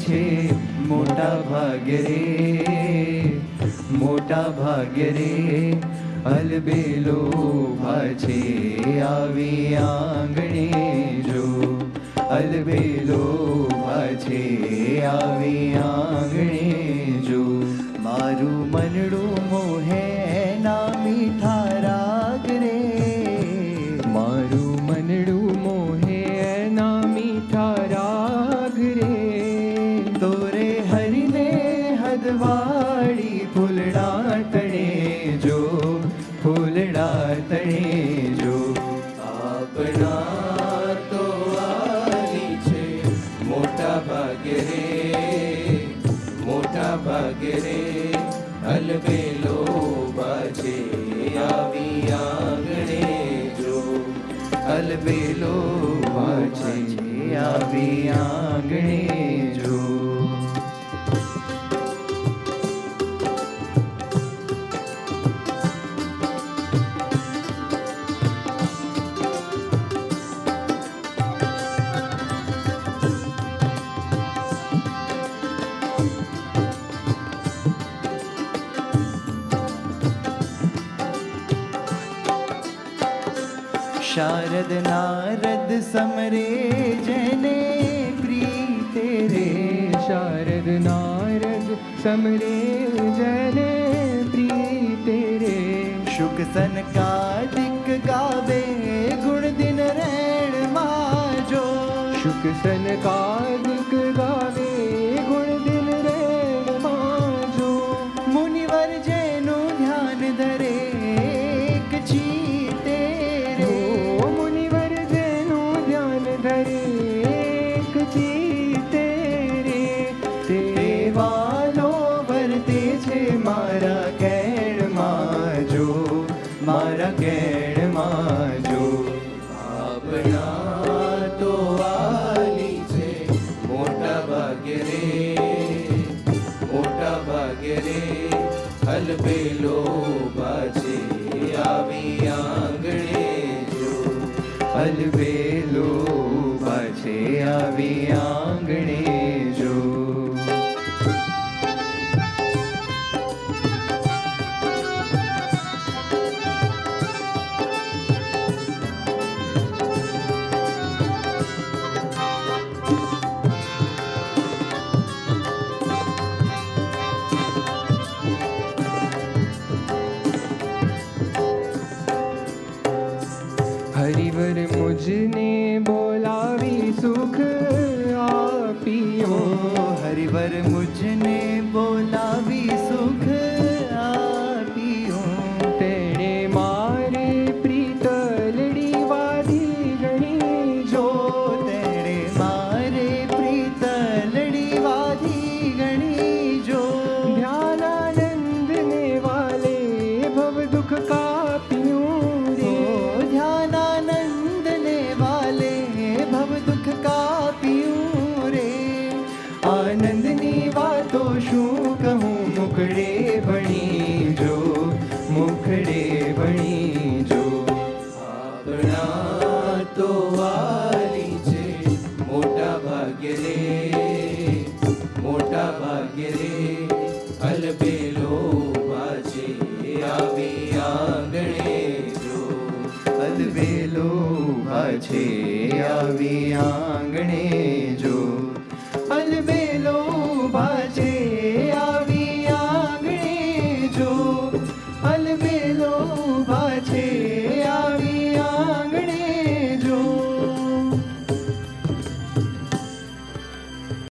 છે મોટા ભાગ્ય રે, મોટા ભાગ્ય રે. અલબેલો ભાછે આવી આંગણે જો, અલબેલો ભાછે આવી આંગણે જો. મારું મનડું મોહે ના મીઠા રાગ રે, મારું મનડું મોહે ના મીઠા રાગ રે. તોરે હરિને હદવાડી ફૂલડા તણે જો, ફૂલડા તણે જો. આપણા તો આલી છે મોટા ભાગ્ય રે, મોટા ભાગ્ય રે. અલબેલો ભાછે આવી આંગણે જો, અલબેલો ભાછે આવી આંગણે જો. શારદ નારદ સમરે જેને પ્રીતે રે, શારદ નારદ સમરે જને પ્રીતે રે. શુક સનકાદિક ગાવે ગુણ દિન રેણ માજો, શુક સનકાદિક ગાવે ગુણ દિન રેણ માજો. મુનિવર જેનું ધ્યાન ધરે એક ચીતે રે, ઓ મુનિવર જેનું ધ્યાન ધરે એક ચીતે રે. તેવાલો વર્તે છે મારા કેણમાં જો, મારા કેણમાં જો. આપણા તો આલી છે મોટા ભાગ્ય રે, મોટા ભાગ્ય રે. અલબેલો ભાછે આવી આંગણે જો, અલબેલો ભાછે આવી આંગણે જો. હરિવર મુજને બોલાવી સુખ આપીઓ, હરિવર મુझને બોલાવી સુખ આપ્યું. તેણે મારે પ્રીતલડી વાધી ગણી જો, તેણે મારે પ્રીતલડી વાધી ગણી જો. ધ્યાનાનંદને વાલે ભવ દુઃખ કાપ્યું રે. ધ્યાનાનંદને વાલે ભવ દુઃખ કાપ્યું રે. આનંદની વાતો શું કહું મુખડે ભણી જો, મુખડે ભણી જો. આપણા તો આલી છે મોટા ભાગ્ય રે, મોટા ભાગ્ય રે. અલબેલો ભાછે આવી આંગણે જો, અલબેલો ભાછે આવી આંગણે જો.